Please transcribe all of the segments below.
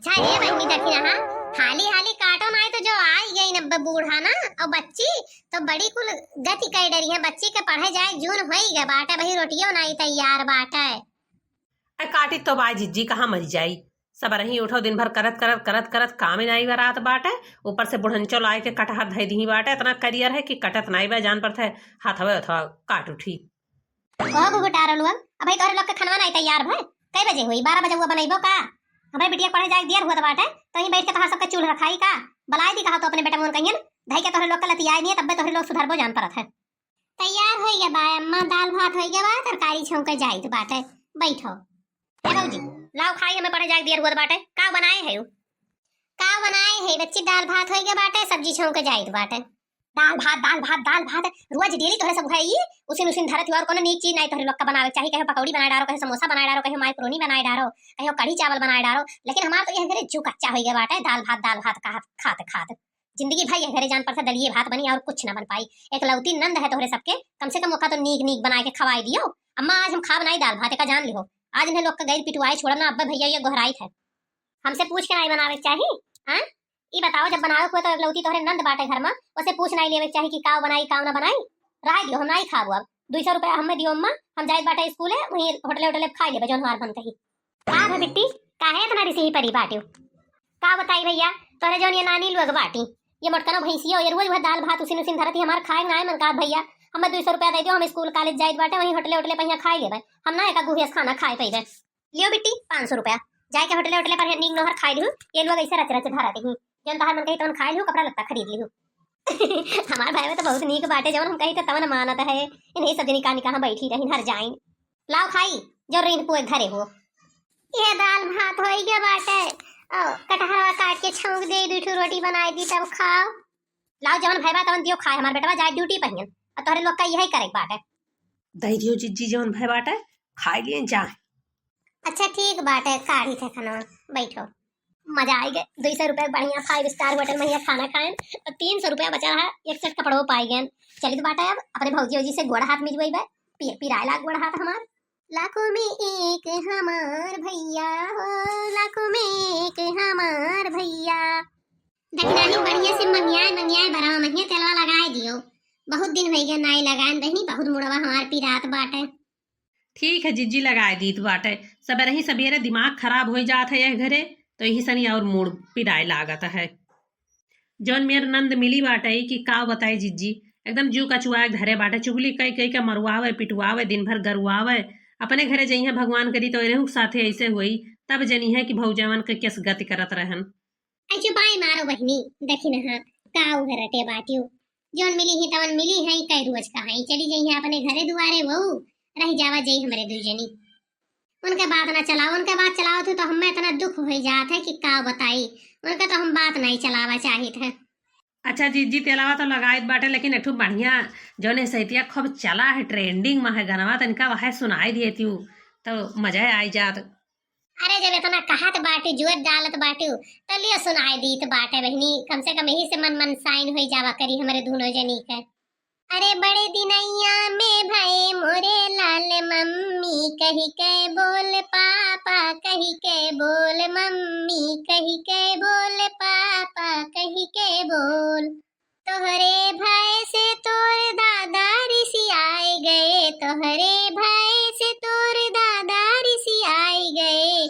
अच्छा ये बहनी देखी ना, हाली हाली काटो ना तो जो आई गई न बूढ़ा ना और बच्ची तो बड़ी कुल गति कई डरी है। बच्ची के पढ़े जाए जून हो ही गए बाटे, वही रोटियों नहीं तैयार बाटे। काटी तो बाई जिज्जी कहाँ मरी जाई। सब रही उठो दिन भर करत करत करत करत काम नहीं रात बाटे। ऊपर से बुढ़ंचो लाए के कटहर धई दी बाटे। इतना करियर है कि कटत नहीं बा जान पर थे हाथ हवे अथवा काट उठी। कहो गुगुटारो लोग अब भाई तोरे लोग के खाना नहीं तैयार भय कई बजे हुई? 12 बजे हुआ बनइबो का? हमारे बिटिया पढ़े जाए देर हुआ बाटे तो यहीं बैठ के तोहरा सबके चूल्हा रखाई का बलाई दी कहा तो अपने बेटा मोन कहियन धई के तोहरे लोग के लतियाई नहीं तब तोहरे लोग सुधरबो जान परत है। तैयार हो गया बा अम्मा, दाल भात हो गया बा, तरकारी छौंके जाई तो बाटे। बैठो ए बाबूजी लाओ खाई, हमें पढ़े जाए देर हुआ बाटे। का बनाए है का बनाए है बच्ची? दाल भात हो गया बाटे, सब्जी छौंके जाई तो बाटे। दाल भात दाल भात दाल भात रोज डेली तोहरे सब है उसिन उसिन धरत और कोनो नीक चीज नहीं तोहरे लोग का बनावे चाहिए। कहे पकौड़ी बनाए डारो, कहे समोसा बनाए डारो, कहे माइक्रोनी बनाए डारो, कहे कढ़ी चावल बनाए डारो। लेकिन हमार तो ये घरे जू कच्चा हो गया बाटे। दाल भात खाते खाते जिंदगी भाई घरे जान पर दलिए भात बनी और कुछ ना बन पाई। एक लौती नंद है तोहरे सबके, कम से कम मौका तो नीक नीक बना के खवाई दियो। अम्मा आज हम खा बनाई दाल भात का जान लिहो। आज इन्हें लोग का गई पिटवाई छोड़ा ना अब्बा भैया ये गोहराई है। हमसे पूछ के नहीं बनावे चाहिए। हां ई बताओ जब बनावे को तो लौती तोहरे नंद बाटे घर में उसे पूछ नहीं लेवे चाहिए कि काव बनाई काव ना बनाई। राय दियो हम नहीं खाबो। अब 200 रुपया हमें दियो अम्मा, हम जाए बाटे स्कूल है वहीं होटल खाई लेबे जोन हमार बन कही। का है बिट्टी काहे इतना रिसी ही परी बाटियो? का बताई भैया तोरे जोन ये नानी लोग बाटी ये मोटकनो भैंसियो ये रोज वह दाल भात उसिन उसिन धरती हमार खाए ना मन का भैया हमें 200 रुपया दे दियो, हम स्कूल कॉलेज जाए बाटे वहीं होटल पे खाई लेबे। हम ना एक गुहियस खाना खाए पइबे। लियो बिट्टी 500 रुपया जाए के होटल पर नीक नोहर खाई लियो। ये लोग ऐसे रच रच धरत ही जन तहर मन कही तवन खाई लियो, कपड़ा लत्ता खरीद लियो। हमार भाई में तो बहुत नीक बाटे जवन हम कही तो तवन मानत है। इन्हीं सब दिन कहां बैठी रही हर जाइन लाओ खाई जो रीन पुए घरे हो। ये दाल भात हो गया बाटे ओ कटहरवा काट के छौंक दे दूठू रोटी बनाई दी तब खाओ। लाओ जवन भाई बा तवन दियो खाए। हमार बेटवा जाए ड्यूटी पहियन और तोहरे लोग का यही करे बाटे। दही दियो जिज्जी जवन भाई बाटे खाई लिए जाए। अच्छा ठीक बाटे काढ़ी थे खाना। बैठो मजा आई गए। 200 रुपए बढ़िया 5 स्टार होटल में यहाँ खाना खाएं और 300 रुपया बचा है एक सेट कपड़ों पाई गए। चलिए तो बाटा अब अपने भौजी से गोड़ हाथ मिजवाई बे पिराए लाख गोड़ हाथ हमार। लाखों में एक हमार भैया हो, लाखों में एक हमार भैया। दखनाही बढ़िया से मंगिया भरा महिया तेलवा लगाए दियो। बहुत दिन हो गया नाई लगाए बहनी, बहुत मुड़वा हमार पिरात बाटे। ठीक है जिज्जी लगाए दी तो बाटे। सब रही सबेरे दिमाग खराब हो जाता है यह घरे तो यही सनी और मूड पिराए लागत है। जौन मेर नंद मिली बाटे कि का बताए जिज्जी एकदम जू कचुआ घरे बाटे। चुगली कई कई का मरुआवे पिटुआवे दिन भर गरुआवे। अपने घरे जइहे भगवान करी तो एहू साथे ऐसे हुई तब जनी है कि भौजावन के केस गति करत रहन। चुपाई मारो बहनी देखी ना काऊ घरटे बाटियो जोन मिली है तवन मिली है कई रोज का है। चली जइहे अपने घरे दुआरे वो रह जावा जई हमरे दुजनी। उनके बात ना चलाओ, उनके बात चलाओ तो हमें इतना दुख हो जात है कि का बताई। उनका तो हम बात नहीं चलावा चाहिए थे। अच्छा जिज्जी तेलावा तो लगाए बाटे लेकिन एठू बढ़िया जौने सहितिया खूब चला है ट्रेंडिंग में है गनवा तनिका वह सुनाई दिए तू तो मजा आई जात। अरे जब इतना कहत बाटे जुअत डालत बाटे तो लियो सुनाई दीत बाटे बहनी। कम से कम यही से मन साइन हो जावा करी हमारे दोनों जनी के। अरे बड़े दिनैया में भय मोरे लाल मम्मी कही के बोल पापा कही के बोल मम्मी कही के बोल पापा कही के बोल। तोहरे भय से तोर दादा ऋषि आए गए, तोहरे भय से तोर दादा ऋषि आए गए।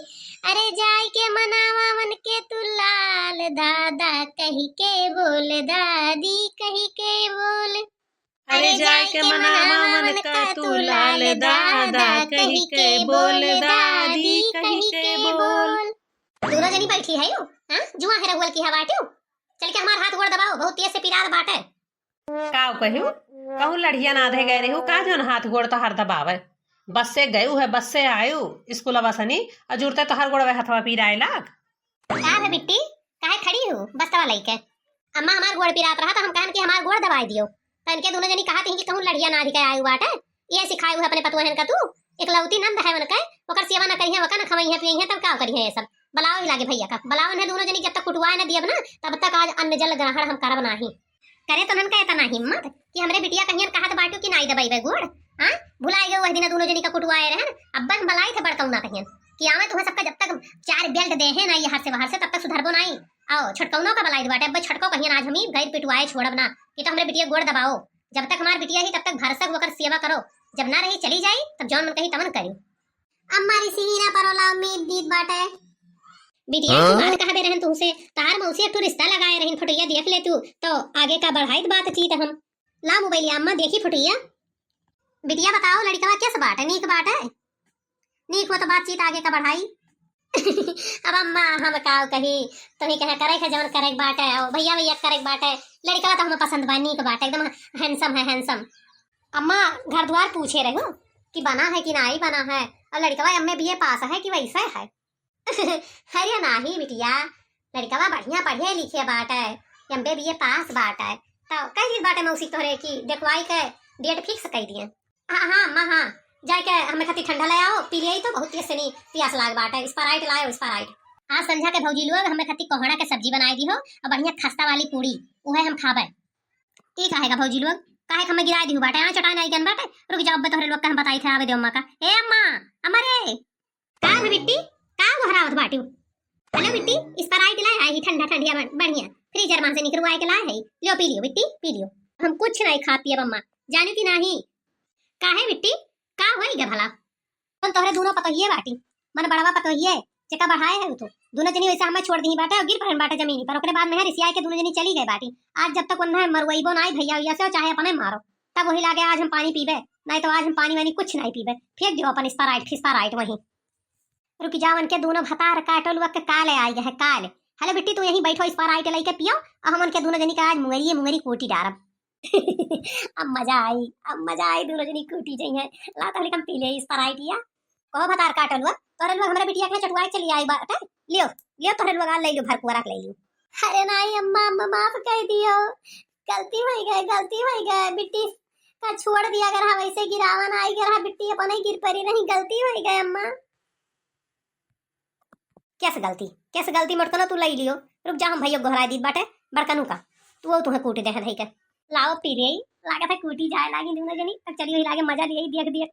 अरे जाय के मनावा मन के तू लाल दादा कही के बोल दादी कही के बोल। अरे जाय के मनावा मन का तू लाल दादा कही के बोल दादी कही के बोल। दोनों जनी बैठी है यो हां जुआ है रहुल की हवाटियो। चल के हमार हाथ गोड़ दबाओ बहुत तेज से पिरात बाटे। काव कहू कहूँ लड़िया ना दे गए रहू का जोन हाथ गोड़ तो हर दबावे। बस से गयू है बस से आयु स्कूल बसनी और जुड़ते तो हर गोड़ हथवा पिराए लाग। का है बिट्टी काहे खड़ी हो बस तवा लइके? अम्मा हमार गोड़ पिरात रहा तो हम कहन कि हमार गोड़ दबाई दियो। तन के दोनों जनी कहत हैं कि कहूं लड़िया ना दिखाए आयु बाटे। ये सिखाई हुए अपने पतोहन का तू एकलौती नंद है मन के ओकर सेवा ना करिए वका ना खवई है पिए है तब का करिए ये सब। बलाओ ही लागे भैया का बलाओ ने दोनों जनी जब तक कुटवाए ना दियब ना तब तक आज अन्न जल ग्रहण हम करब नाही। करे तो नन का इतना हिम्मत कि हमरे बिटिया कहियन कहत बाटू कि नाई दबाई बे गोड़। हां भुलाई गए वह दिन दोनों जनी का कुटवाए रहन अब्बन बलाई थे बड़कौ ना कहियन कि आवे तुम्हें सबका जब तक चार बेल्ट दे है ना ये हाथ से बाहर से तब तक सुधरबो नहीं। आओ छटकौनो का बलाई बाटे, अब छटको कहिए आज हमी गैर पिटवाए छोड़ब ना कि तो हमरे बिटिया गोड़ दबाओ। जब तक हमार बिटिया ही तब तक भरसक होकर सेवा करो, जब ना रही चली जाई तब जौन मन कही तमन करी। अम्मारी सीना परोला उम्मीद दीद बाटे बिटिया बात कहबे रहन तुमसे तार मौसी एक रिश्ता लगाए रहन फोटोया देख ले तू तो आगे का बढ़ाई बातचीत हम ला मोबाइल अम्मा देखी फोटोया। बिटिया बताओ लड़का किस बात है, नीक बात है, नीक हो तो बातचीत आगे का बढ़ाई। अब अम्मा हम काव कही तुम्हें कहे करे है जवन करे बात है और भैया भैया करे बात है, लड़का तो हमें पसंद बा, नीक बात है, एकदम हैंडसम है हैंडसम। अम्मा घर द्वार पूछे रहे हो कि बना है कि नहीं बना है, और लड़का अम्मे बीए पास है कि वैसे है। अरे नाही बिटिया लड़का बढ़िया पढ़े लिखे बात है, एमबे बीए पास बात है, तो कह दी बात है मौसी तोरे की देखवाई के डेट फिक्स कर दिए। हाँ हाँ अम्मा हाँ जाके हमें खाती ठंडा ले आओ, पी लिया तो बहुत तेज से नहीं प्यास लाग बाटे, स्प्राइट लाओ स्प्राइट। आज संध्या के भौजी लोग हमें खाती कोहड़ा के सब्जी बनाई दी हो और बढ़िया खस्ता वाली पूरी उहे हम खाबे। ठीक आएगा भौजी लोग काहे हमें गिराई दी बाटे, आ चटाई नहीं गन बाटे, रुक जाओ तोहरे लोग का हम बताई थे आवे दे अम्मा का। ए अम्मा अम्मा रे का है बिट्टी का गोहरावत बाटू। हेलो बिट्टी स्प्राइट लाए आई ठंडा ठंडिया बढ़िया फ्रीजर में से निकलवाए के लाए है, लो पी लियो बिट्टी पी लियो। हम कुछ नहीं खाती अब अम्मा जानी कि नहीं काहे बिट्टी का होई भला तुम तोहरे दोनों पतोहिए बाटी मन बड़वा पतोहिए चका बढ़ाए है तो दोनों जनी वैसे हमें छोड़ दी बाटे और गिर पड़न बाटे जमीन पर, ओकरे बाद में रिसिया के दोनों जनी चली गए बाटी। आज जब तक उन्हें मरवईबो नहीं भैया भैया से चाहे अपने मारो तब वही लागे आज हम पानी पीबे, नहीं तो आज हम पानी वानी कुछ नहीं पीबे, फेंक दियो अपन स्प्राइट वहीं। रुक जाओ उनके दोनों भतार काटल वक्त काले आई गए काले। हेलो बिट्टी तू यहीं बैठो स्प्राइट लेके पियो और हम उनके दोनों जनी का आज मुंगरी कोटी डारब। अब मजा आई दोनों जनी कूटी जाइए ला तो हम पी ले स्प्राइट या कहो भतार काटल हुआ तोरे लोग हमरा बिटिया के चटवाए चली आई बात लियो लियो तोरे लोग ले लियो भर पूरा रख ले लियो। अरे नहीं अम्मा अम्मा माफ कह दियो गलती हो गए बिट्टी का छोड़ दिया अगर हम ऐसे गिरावन आई गर बिट्टी अपन ही गिर पड़ी नहीं गलती हो गई अम्मा। कैसे गलती मत ना तू ले लियो, रुक जा हम भैया गोहरा दी बाटे बड़कनू का तू तुम्हें कूटी दे धई के लाओ पी रे लागे था कूटी जाए लागी दोनों जनी तब चली हुई लागे मजा लिया देख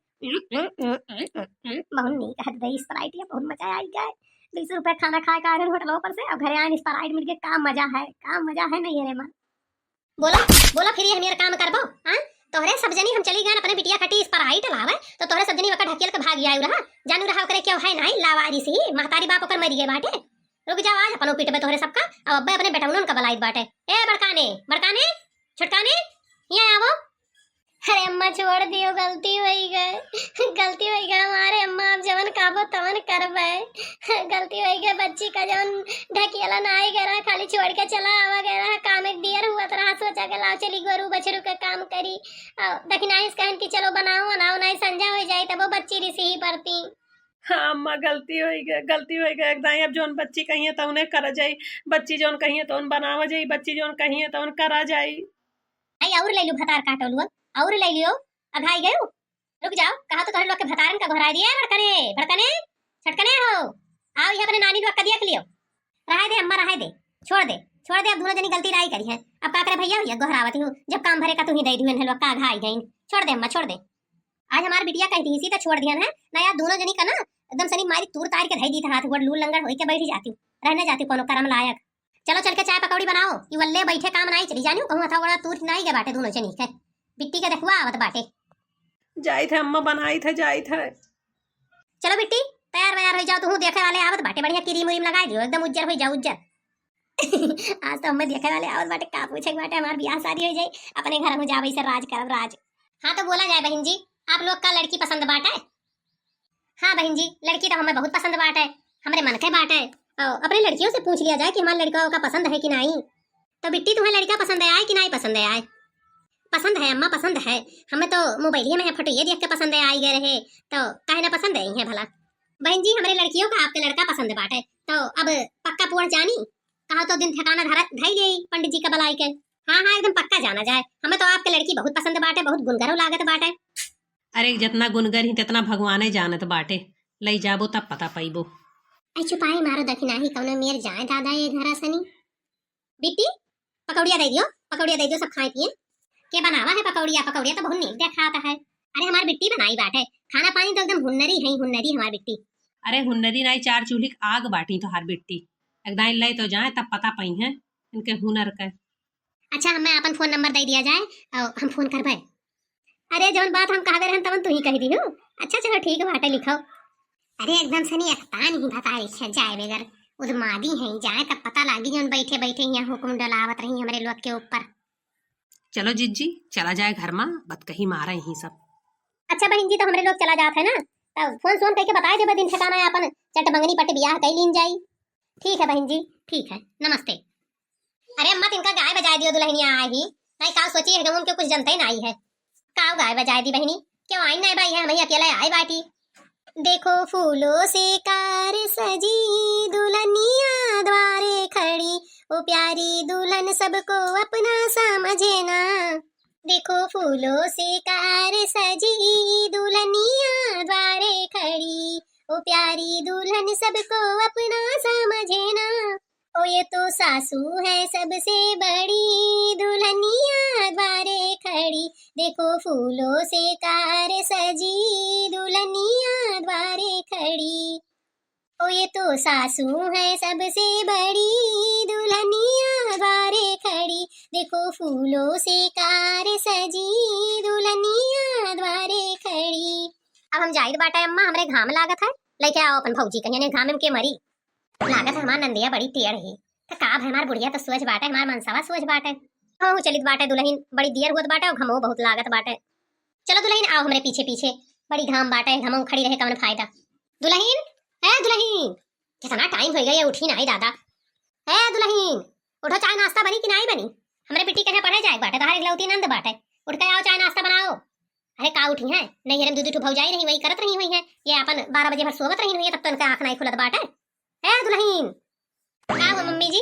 बहुत नहीं कहत दही स्प्राइट या बहुत मजा आई गए 20 रुपए खाना खाए का होटलों पर से और घरे आए स्प्राइट मिल के का मजा है नहीं रे मां बोला फिर ये मेरा काम करबो हां तोहरे सब जनी हम चली गए अपने बिटिया खटी स्प्राइट लावे तो तोहरे सब जनी वका ढकेल के भाग आयु रहा जानू रहा करे क्यों है नहीं लावारी सी महतारी बाप ओकर मरी गए बाटे। रुक जाओ आज अपन पीट पे तोहरे सबका अब अब्बे अपने बेटा उनन का बलाई बाटे। ए बड़काने छटकाने यहाँ आवो। अरे अम्मा छोड़ दियो गलती हो गई हमारे अम्मा अब जवन काबो तवन करबे गलती हो गई बच्ची का जवन ढकेला ना आई गरा खाली छोड़ के चला आवा गरा काम एक दियर हुआ तरह सोचा के लाओ चली गोरू बछरू का काम करी दखिनाइस कहन की चलो बनाओ नहीं संजा हो जाए तब वो बच्ची रिसी ही पड़ती। हाँ अम्मा गलती हो गई एकदम अब जोन बच्ची कहिए तो उन्हें करा जाई, बच्ची जोन कहिए तो उन बनावा जाई, बच्ची जोन कहिए तो उन करा जाई। आई और ले लो भतार काटलू और ले लियो अघाई गयो। रुक जाओ कहा तो तोहरे लोग के भतारन का घोरा दिए भड़कने छटकने हो आओ ये अपने नानी लोग का देख लियो। रहा दे अम्मा रहा दे छोड़ दे अब दोनों जनी गलती नहीं करी है अब का करे भैया घोरावती हूँ जब काम भरे का तू ही दे दी लोग का अघाई गई छोड़ दे अम्मा छोड़ दे। आज हमारी बिटिया कही थी इसी तो छोड़ दिया है ना यार दोनों जनी का ना एकदम सनी मारी तूर तार के धई दी था हाथ गोड़ लूल लंगड़ होई के बैठी जाती हूँ रहने जाती कोनो करम लायक। चलो चल के चाय पकौड़ी बनाओ कि वल्ले बैठे काम नहीं चली जानी कहूँ था बड़ा तूर नहीं गए बाटे दोनों जनी है बिट्टी के देखवा आवत बाटे जाई थे अम्मा बनाई थे जाई थे। चलो बिट्टी तैयार हो जाओ तू देखे वाले आवत बाटे बढ़िया क्रीम उरीम लगा दियो एकदम उज्जर हो जाओ उज्जर। आज तो हमें देखे वाले आवत बाटे का पूछे बाटे हमार ब्याह शादी हो जाए अपने घर में जावे से राज करब राज। हाँ तो बोला जाए बहन जी आप लोग का लड़की पसंद बाटे। हाँ बहन जी लड़की तो हमें बहुत पसंद बाटे हमारे मन के बाटे अपनी लड़कियों से पूछ लिया जाए कि हमारे लड़का का पसंद है कि नहीं। तो बिट्टी तुम्हें लड़का पसंद आए कि नहीं पसंद आए। पसंद है अम्मा पसंद है हमें तो मोबाइल में फोटो ये देख के पसंद आई गए रहे तो काहे ना पसंद है भला। बहन जी हमारे लड़कियों का आपके लड़का पसंद बाटे तो अब पक्का पुअर जानी कहा तो दिन ठिकाना धई ले पंडित जी का बलाई के। हाँ एकदम पक्का जाना जाए हमें तो आपके लड़की बहुत पसंद बाटे बहुत गुनगरो लागत बाटे। अरे जितना गुनगर ही तितना भगवाने जानत बाटे लई जाबो तब पता पाइबो। आई चुपाई मारो दखिना ही कौनो मेर जाए दादा ये घरा सनी। बिट्टी पकौड़िया दे दियो सब खाए पिए के बनावा है पकौड़िया तो बहुत नीक देखाता है। अरे हमारी बिट्टी बनाई बाटे खाना पानी तो एकदम हुन्नरी है हमारी बिट्टी अरे हुनरी नाई 4 चूल्ही के आग बाटी तो हार बिट्टी एकदम ले तो जाए तब पता पई है इनके हुनर का। अच्छा हमें अपन फोन नंबर दे दिया जाए और हम फोन करबे। अरे जौन बात हम कहबे रहन तवन तू ही कह दी हो। अच्छा चलो ठीक है बाटे लिखो। अरे एकदम सनी अखतान ही बता रही है जाए बगैर उदमादी है जाए तब पता लागी जौन बैठे बैठे यहाँ हुक्म डलावत रही हमारे लोग के ऊपर। चलो जिज्जी चला जाए घर में बत कहीं मारा यही सब। अच्छा बहन जी तो हमारे लोग चला जाते है ना तब फोन सोन करके बताए जब दिन ठिकाना है अपन चट मंगनी पट ब्याह कई लीन जाई। ठीक है बहन जी ठीक है नमस्ते। अरे अम्मा तिनका गाय बजाए दियो दुल्हनिया आई ही नहीं का सोची है उनके कुछ जनता ही नहीं है का गाय बजाए दी बहनी क्यों आई नहीं भाई है हम अकेले आई बाटी। देखो फूलों से कार सजी दुल्हनिया द्वारे खड़ी ओ प्यारी दुल्हन सबको अपना समझे ना। देखो फूलों से कार सजी दुल्हनिया द्वारे खड़ी ओ प्यारी दुल्हन सबको अपना समझे ना। ओ ये तो सासू है सबसे बड़ी दुल्हनिया द्वारे खड़ी देखो फूलों से कार सजी दुल्हनिया द्वारे खड़ी। ओ ये तो सासू है सबसे बड़ी दुल्हनिया द्वारे खड़ी देखो फूलों से कार सजी दुल्हनिया द्वारे खड़ी। अब हम जाहिर बाटा अम्मा हमरे घाम लागत है लेके आओ अपन भौजी कहीं ने घाम के मरी लागत है हमार नंदिया बड़ी टेढ़ है तो काब है हमार बुढ़िया तो सोच बाटे हमार मनसावा सोच बाटे। हाँ चलित बाटे दुल्हन बड़ी देर होत बाटे और घमो बहुत लागत बाटे। चलो दुल्हन आओ हमरे पीछे पीछे बड़ी घाम बाटे घमो खड़ी रहे कौन फायदा। दुल्हन है दुल्हन कितना टाइम हो गया उठी नहीं दादा है दुल्हन उठो चाय नाश्ता बनी कि नहीं बनी हमरे बेटी कहे पढ़े जाए बाटे तहार इकलौती नंद बाटे उठ के आओ चाय नाश्ता बनाओ। अरे का उठी है नहीं हरम दूध भौजाई रही वही करत रही हुई है ये अपन 12 बजे भर सोवत रही हुई है तब तो उनका आंख नहीं खुलत बाटे। है दुल्हन का हो मम्मी जी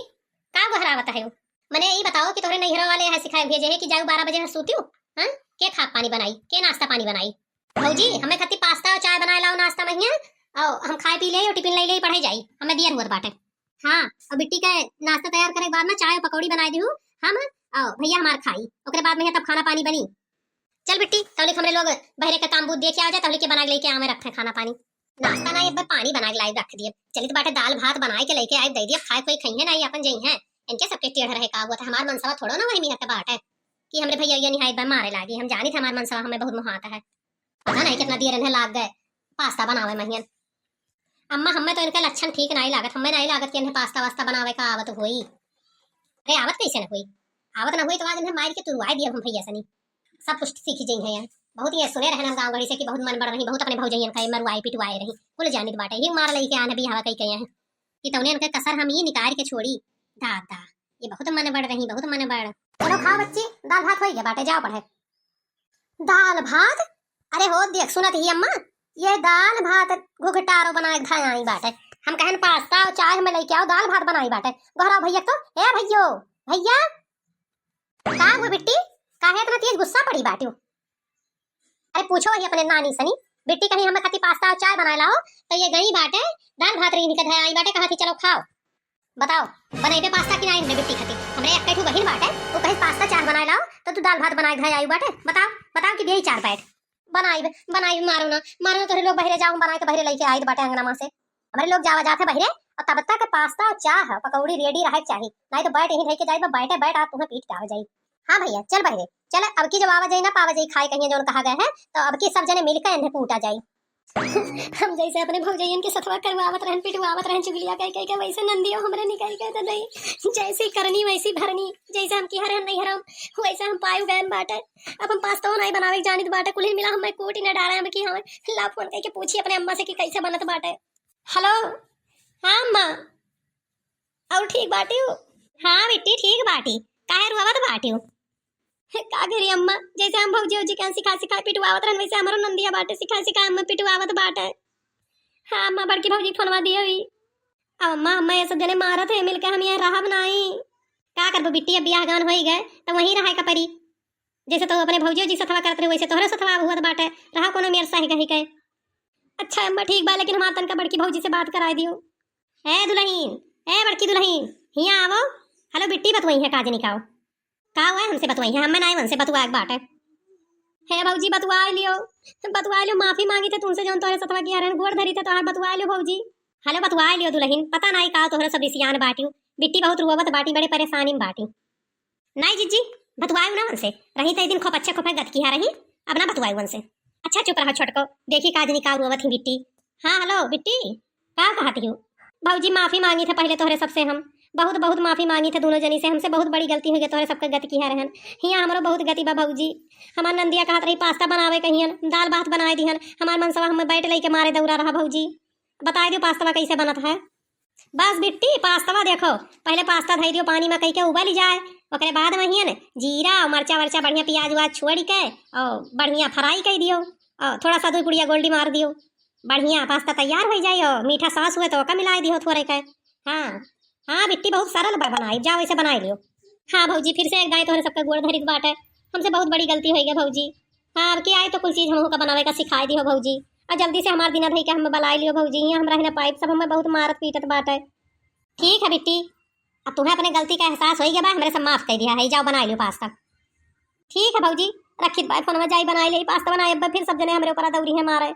का बहरावत है मने यही बताओ कि तोहरे नैहरा वाले है सिखाए भेजे है कि जाऊ 12 बजे सूतियो हां के खा पानी बनाई के नाश्ता पानी बनाई भौजी हमें खत्ती पास्ता और चाय बनाए लाओ नाश्ता महिया और हम खाए पी ले और टिफिन ले ले पढ़े जाई हमें दियर हुआ बाटे। हां और बिट्टी का नाश्ता तैयार करे बाद में चाय और पकौड़ी बनाए दिहु हम और भैया हमार खाई ओकरे बाद में तब खाना पानी बनी। चल बिट्टी तौले हमरे लोग बहरे का काम बूत देख के आ जाए तौले के बना लेके आवे रखे खाना पानी नाश्ता नहीं अब पानी बना के लाई रख दिए चलित बाटे दाल भात बनाए के लेके आए दे दिए खाए कोई खाइए नहीं अपन जई हैं इनके सबके टेढ़ रहे का हुआ था हमार मनसवा थोड़ो ना वही में हट बाटे कि हमरे भैया ये निहायत बा मारे लागी हम जानी थे हमार मनसवा हमें बहुत मुहाता है पता नहीं कितना देर इन्हें लाग गए पास्ता बनावे महियन। अम्मा हमें तो इनका लक्षण ठीक नहीं लागत हमें नहीं लागत कि इन्हें पास्ता वास्ता बनावे का आवत हुई। अरे आवत कैसे न हुई आवत न हुई तो आज इन्हें मार के तुरवाए दिया हम भैया सनी सब कुछ सीखी जई है यार बहुत ही सुने रहना गांव गड़ी से कि बहुत मन बढ़ रही बहुत अपने भौजैयन खाई मरुआई पिटवाए रही कुल जानित बाटे ही मार लई के आने भी हवा कई कहे हैं कि तौने इनके कसर हम ये निकाल के छोड़ी दादा ये बहुत मन बढ़ रही बहुत मन बढ़। चलो खाओ बच्ची दाल भात हो गया बाटे जाओ पढ़े। दाल भात अरे हो देख सुनत ही अम्मा ये दाल भात घुघटारो बनाए खाई बाटे हम कहन पास्ता और चाय में लेके आओ दाल भात बनाई बाटे घरा भैया तो ए भैयो भैया का वो बिट्टी काहे इतना तेज गुस्सा पड़ी बाटे। अरे पूछो वही अपने नानी सनी बेटी कहीं हमें खाती पास्ता और चाय बनाए लाओ तो ये गई बाटे दाल भात रही निकल आई बाटे कहा थी चलो खाओ बताओ बनाई पास्ता की नहीं बेटी खाती हमरे एक कैठू बहिन बाटे वो कहीं पास्ता चाय बनाए लाओ तो तू दाल भात बनाए घर आई बाटे बताओ बताओ कि यही 4 पैट बनाई बनाई मारो ना तोरे लोग बहरे जाऊं बनाए तो बहरे लेके आई बाटे अंगना से हमारे लोग जावा जाते बहरे और तब तक पास्ता और चाय पकौड़ी रेडी रहे चाहिए नहीं तो बैठ यहीं रह के जाए बैठे बैठ आप तुम्हें पीट के आ जाई। हाँ भैया चल बहरे चल अब की जब आवा जाए ना पावा जाए खाए कहीं जो कहा गया है तो अब की सब जने मिलकर इन्हें कूटा जाए। हम जैसे अपने भौजैयन के सथवा करवावत रहन पिटवावत रहन चुगलिया कह कह के वैसे नंदियो हमरे निकल के दे जैसी करनी वैसी भरनी जैसे हम की हरन नहीं हरम वैसे हम पायु गए बाटे अब हम पास्ता नहीं बनावे जानित बाटे कुल मिला हम कोटी न डाले हम की हम ला फोन करके पूछी अपने अम्मा से कि कैसे बनत बाटे। हेलो हां अम्मा और ठीक बाटी हो हां बेटी ठीक बाटी काहे रुआवत बाटी हो का करी अम्मा जैसे हम भौजी जी के सिखा सिखा पिटवावत रहन वैसे हमरो नंदिया बाटे सिखा सिखा हम पिटवावत बाटे। हां अम्मा बड़की भौजी फोनवा दिए हुई अब अम्मा हम ऐसे जने मारत है मिलके हम यहाँ रहब नहीं का करबो बिट्टी अब बियाह गान होई गए तो वहीं रहे का परी जैसे तो अपने भौजी जी सथवा करत रहे वैसे तोहरे सथवा हुआ बाटे रहा कोनो मेर सही कही के। अच्छा अम्मा ठीक बा लेकिन हमार तनका बड़की भौजी से बात कराए दियो। ए दुल्हन ए बड़की दुल्हन हियां आवो हेलो बिट्टी बतवई है काज निकाओ का हुआ हमसे बतवाई है हमें नहीं हमसे बतवा एक बात है हे भौजी बतुआ लियो माफी मांगी थे तुमसे जौन तोहरे सतवा किया रहन गोड़ धरी थे तोहर बतुआ लियो भौजी। हेलो बतुआ लियो दुल्हन पता नहीं का तोहरे सब सियान बाटियो बिट्टी बहुत रुवत बाटी बड़े परेशानी में बाटी। नहीं जीजी बतुआयु ना उनसे रही तो दिन खूब अच्छे खूब गत किया रही अब ना बतुआयु उनसे। अच्छा चुप रहो छोटको देखी काजनी का रुवत ही बिट्टी। हाँ हेलो बिट्टी का कहती हो भौजी माफी मांगी थे पहले तोहरे सबसे हम बहुत बहुत माफी मांगी थे दोनों जनी से हमसे बहुत बड़ी गलती हो गई तोहरे सबके गति किया रहन हियाँ हमरो बहुत गति बा भौजी। हमार नंदिया कहत रही पास्ता बनावे कहियन दाल भात बनाए दिहन हमार मनसवा हम बैठ लई के मारे दौरा रहा भौजी। बताए दियो पास्ता कैसे बनत है। बस बिट्टी पास्ता देखो पहले पास्ता धई दियो पानी में कई के उबल जाए ओकरे बाद में हियन जीरा मरचा वर्चा बढ़िया प्याज उज छोड़ के और बढ़िया फ्राई कर दियो और थोड़ा सा 2 गुड़िया गोल्डी मार दियो बढ़िया पास्ता तैयार हो जाए मीठा सॉस हुए तो ओका मिला दियो थोड़े के। हाँ हाँ बिट्टी बहुत सरल बनाई जाओ वैसे बना लियो। हाँ भौजी फिर से एक गाय तोहरे सबका गोड़ धरित बाटे हमसे बहुत बड़ी गलती हो गई भौजी। हाँ अब की आए तो कुछ चीज हमहू का बनावे का सिखाई दियो भौजी और जल्दी से हमार दिना धई के हम बलाई लियो भौजी यहाँ हम रहना पाइप सब हमें बहुत मारत पीटत बाटे। ठीक है बिट्टी अब तुम्हें अपने गलती का एहसास हो गया बा हमरे सब माफ कर दिया है जाओ बना लियो पास्ता। ठीक है भौजी रखित बाय फोन में जाई बनाई ले पास्ता बनाए अब फिर सब जने हमरे ऊपर दौड़ी है मारे।